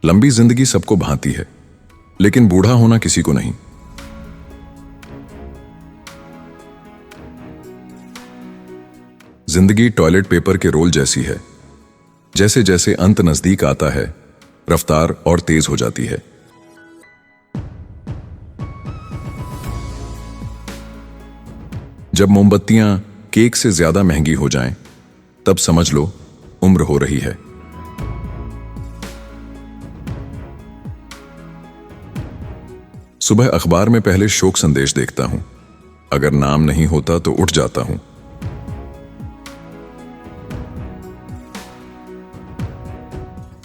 लंबी जिंदगी सबको भाती है, लेकिन बूढ़ा होना किसी को नहीं। जिंदगी टॉयलेट पेपर के रोल जैसी है। जैसे जैसे अंत नजदीक आता है, रफ्तार और तेज हो जाती है। जब मोमबत्तियां केक से ज्यादा महंगी हो जाएं, तब समझ लो उम्र हो रही है। सुबह अखबार में पहले शोक संदेश देखता हूं। अगर नाम नहीं होता तो उठ जाता हूं।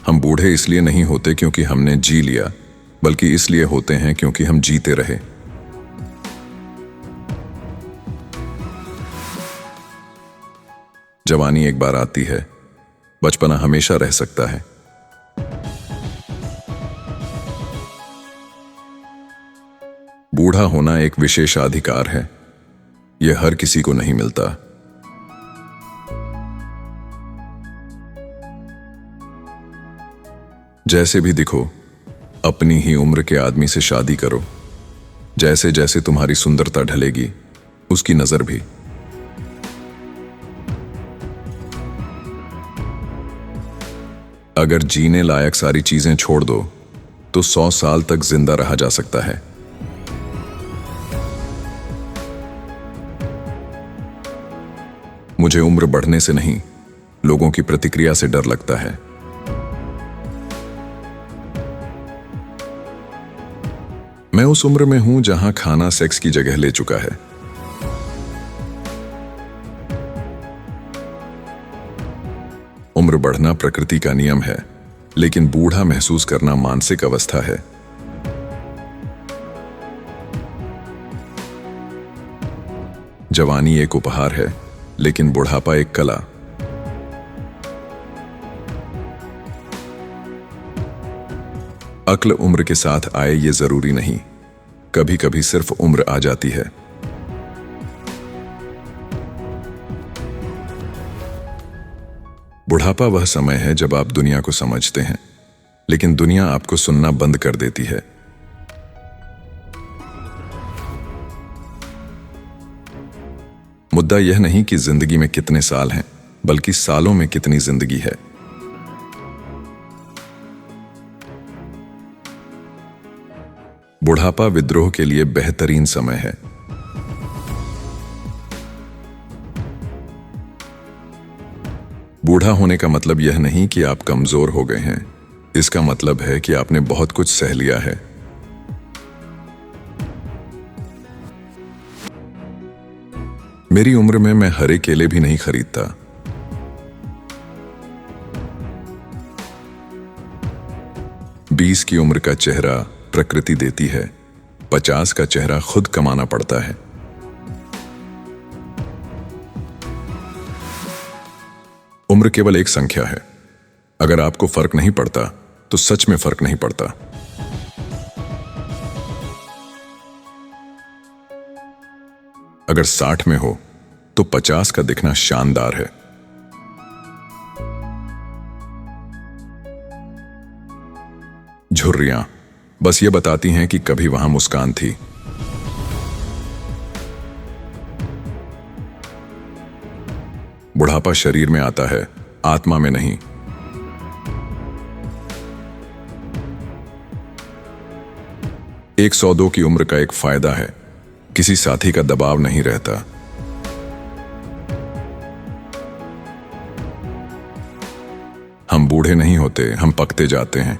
हम बूढ़े इसलिए नहीं होते क्योंकि हमने जी लिया, बल्कि इसलिए होते हैं क्योंकि हम जीते रहे। जवानी एक बार आती है, बचपना हमेशा रह सकता है। बूढ़ा होना एक विशेषाधिकार है। यह हर किसी को नहीं मिलता। जैसे भी दिखो, अपनी ही उम्र के आदमी से शादी करो। जैसे जैसे तुम्हारी सुंदरता ढलेगी, उसकी नजर भी। अगर जीने लायक सारी चीजें छोड़ दो, तो 100 साल तक जिंदा रहा जा सकता है। मुझे उम्र बढ़ने से नहीं, लोगों की प्रतिक्रिया से डर लगता है। मैं उस उम्र में हूं जहां खाना सेक्स की जगह ले चुका है। उम्र बढ़ना प्रकृति का नियम है, लेकिन बूढ़ा महसूस करना मानसिक अवस्था है। जवानी एक उपहार है, लेकिन बुढ़ापा एक कला। अक्ल उम्र के साथ आए ये जरूरी नहीं। कभी कभी सिर्फ उम्र आ जाती है। बुढ़ापा वह समय है जब आप दुनिया को समझते हैं, लेकिन दुनिया आपको सुनना बंद कर देती है। मुद्दा यह नहीं कि जिंदगी में कितने साल हैं, बल्कि सालों में कितनी जिंदगी है। बुढ़ापा विद्रोह के लिए बेहतरीन समय है। बूढ़ा होने का मतलब यह नहीं कि आप कमजोर हो गए हैं। इसका मतलब है कि आपने बहुत कुछ सह लिया है। मेरी उम्र में मैं हरे केले भी नहीं खरीदता। 20 की उम्र का चेहरा प्रकृति देती है, 50 का चेहरा खुद कमाना पड़ता है। उम्र केवल एक संख्या है। अगर आपको फर्क नहीं पड़ता, तो सच में फर्क नहीं पड़ता। अगर 60 में हो, तो 50 का दिखना शानदार है। झुर्रियां बस ये बताती हैं कि कभी वहां मुस्कान थी। बुढ़ापा शरीर में आता है, आत्मा में नहीं। एक 102 की उम्र का एक फायदा है, किसी साथी का दबाव नहीं रहता। हम बूढ़े नहीं होते, हम पकते जाते हैं।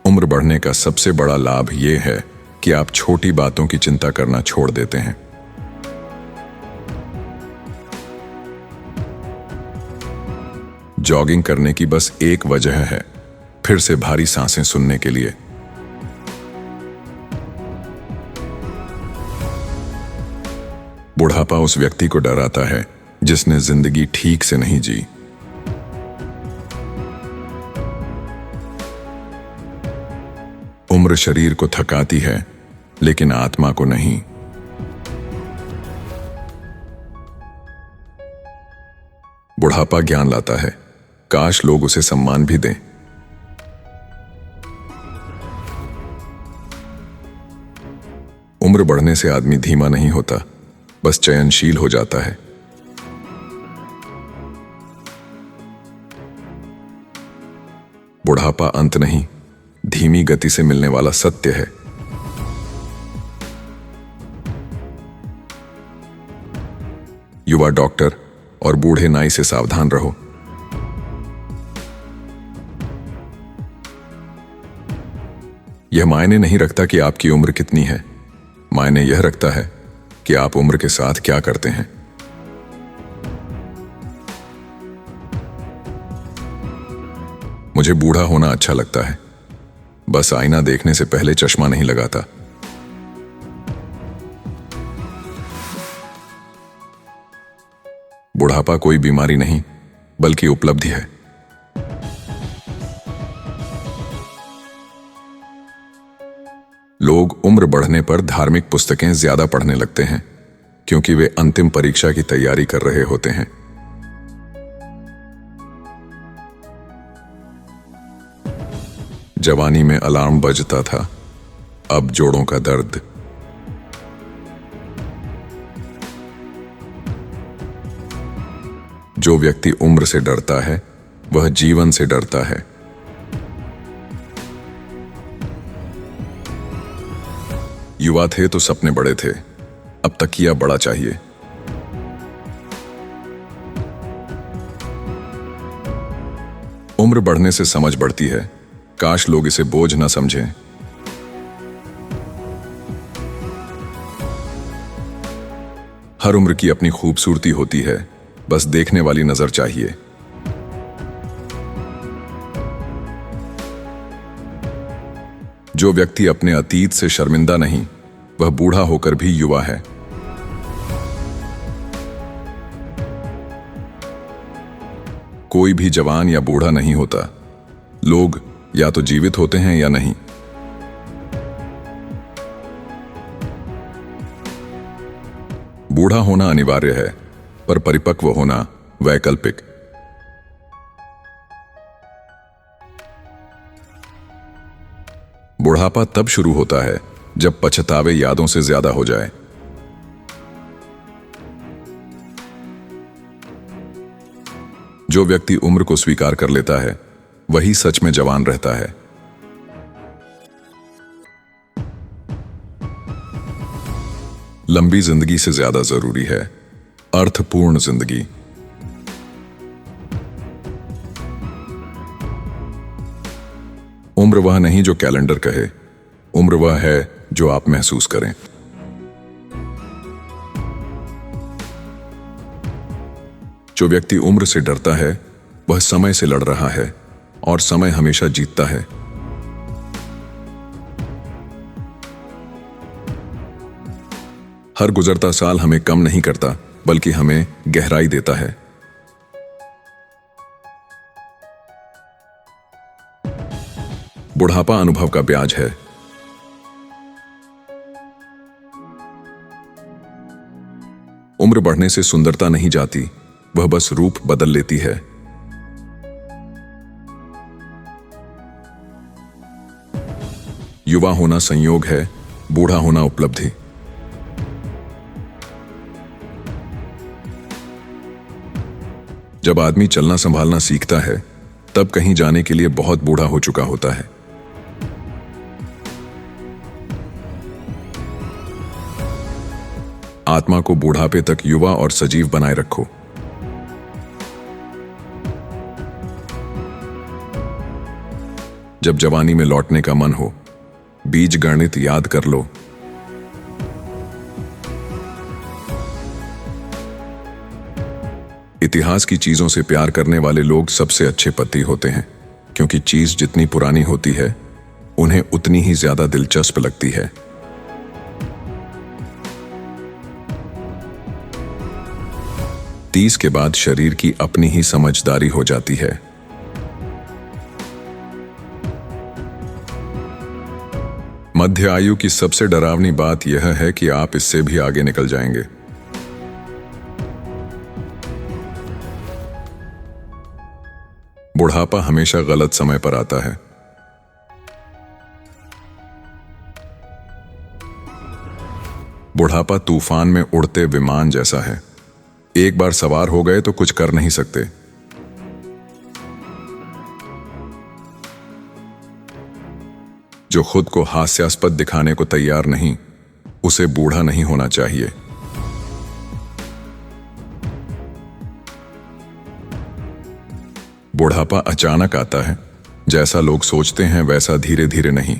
उम्र बढ़ने का सबसे बड़ा लाभ यह है कि आप छोटी बातों की चिंता करना छोड़ देते हैं। जॉगिंग करने की बस एक वजह है, फिर से भारी सांसें सुनने के लिए। बुढ़ापा उस व्यक्ति को डराता है जिसने जिंदगी ठीक से नहीं जी। उम्र शरीर को थकाती है, लेकिन आत्मा को नहीं। बुढ़ापा ज्ञान लाता है, काश लोग उसे सम्मान भी दें। उम्र बढ़ने से आदमी धीमा नहीं होता, बस चयनशील हो जाता है। बुढ़ापा अंत नहीं, धीमी गति से मिलने वाला सत्य है। युवा डॉक्टर और बूढ़े नाई से सावधान रहो। यह मायने नहीं रखता कि आपकी उम्र कितनी है, मायने यह रखता है कि आप उम्र के साथ क्या करते हैं। मुझे बूढ़ा होना अच्छा लगता है, बस आईना देखने से पहले चश्मा नहीं लगाता। बुढ़ापा कोई बीमारी नहीं, बल्कि उपलब्धि है। लोग उम्र बढ़ने पर धार्मिक पुस्तकें ज्यादा पढ़ने लगते हैं, क्योंकि वे अंतिम परीक्षा की तैयारी कर रहे होते हैं। जवानी में अलार्म बजता था, अब जोड़ों का दर्द। जो व्यक्ति उम्र से डरता है, वह जीवन से डरता है। युवा थे तो सपने बड़े थे, अब तकिया बड़ा चाहिए। उम्र बढ़ने से समझ बढ़ती है, काश लोग इसे बोझ न समझें। हर उम्र की अपनी खूबसूरती होती है, बस देखने वाली नजर चाहिए। जो व्यक्ति अपने अतीत से शर्मिंदा नहीं, वह बूढ़ा होकर भी युवा है। कोई भी जवान या बूढ़ा नहीं होता, लोग या तो जीवित होते हैं या नहीं। बूढ़ा होना अनिवार्य है, पर परिपक्व होना वैकल्पिक। बुढ़ापा तब शुरू होता है जब पछतावे यादों से ज्यादा हो जाए। जो व्यक्ति उम्र को स्वीकार कर लेता है, वही सच में जवान रहता है। लंबी जिंदगी से ज्यादा जरूरी है अर्थपूर्ण जिंदगी। उम्र वह नहीं जो कैलेंडर कहे, उम्र वह है जो आप महसूस करें। जो व्यक्ति उम्र से डरता है, वह समय से लड़ रहा है, और समय हमेशा जीतता है। हर गुजरता साल हमें कम नहीं करता, बल्कि हमें गहराई देता है। बुढ़ापा अनुभव का ब्याज है। उम्र बढ़ने से सुंदरता नहीं जाती, वह बस रूप बदल लेती है। युवा होना संयोग है, बूढ़ा होना उपलब्धि। जब आदमी चलना संभालना सीखता है, तब कहीं जाने के लिए बहुत बूढ़ा हो चुका होता है। आत्मा को बुढ़ापे तक युवा और सजीव बनाए रखो। जब जवानी में लौटने का मन हो, बीज गणित याद कर लो। इतिहास की चीजों से प्यार करने वाले लोग सबसे अच्छे पति होते हैं, क्योंकि चीज जितनी पुरानी होती है, उन्हें उतनी ही ज्यादा दिलचस्प लगती है। तीस के बाद शरीर की अपनी ही समझदारी हो जाती है। मध्य आयु की सबसे डरावनी बात यह है कि आप इससे भी आगे निकल जाएंगे। बुढ़ापा हमेशा गलत समय पर आता है। बुढ़ापा तूफान में उड़ते विमान जैसा है। एक बार सवार हो गए तो कुछ कर नहीं सकते। जो खुद को हास्यास्पद दिखाने को तैयार नहीं, उसे बूढ़ा नहीं होना चाहिए। बुढ़ापा अचानक आता है। जैसा लोग सोचते हैं वैसा धीरे धीरे नहीं।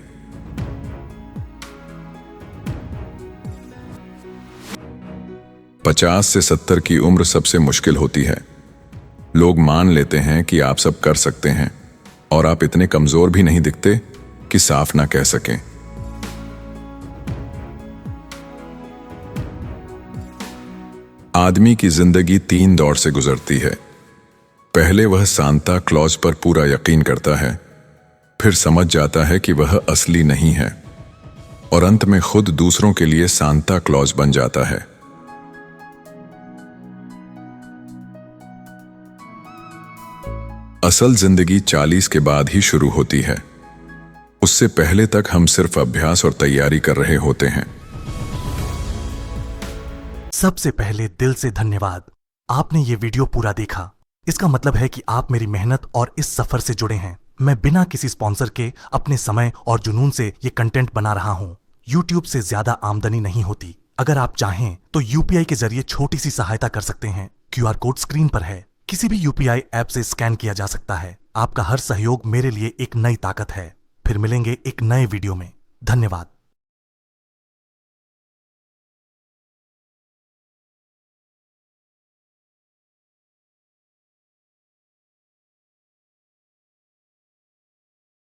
पचास से 70 की उम्र सबसे मुश्किल होती है। लोग मान लेते हैं कि आप सब कर सकते हैं और आप इतने कमजोर भी नहीं दिखते कि साफ ना कह सकें। आदमी की जिंदगी 3 दौर से गुजरती है। पहले वह सांता क्लॉज पर पूरा यकीन करता है, फिर समझ जाता है कि वह असली नहीं है, और अंत में खुद दूसरों के लिए सांता क्लॉज बन जाता है। असल जिंदगी 40 के बाद ही शुरू होती है। उससे पहले तक हम सिर्फ अभ्यास और तैयारी कर रहे होते हैं। सबसे पहले दिल से धन्यवाद, आपने ये वीडियो पूरा देखा। इसका मतलब है कि आप मेरी मेहनत और इस सफर से जुड़े हैं। मैं बिना किसी स्पॉन्सर के अपने समय और जुनून से ये कंटेंट बना रहा हूं। YouTube से ज्यादा आमदनी नहीं होती। अगर आप चाहें तो UPI के जरिए छोटी सी सहायता कर सकते हैं। QR कोड स्क्रीन पर है। किसी भी UPI ऐप से स्कैन किया जा सकता है। आपका हर सहयोग मेरे लिए एक नई ताकत है। फिर मिलेंगे एक नए वीडियो में। धन्यवाद।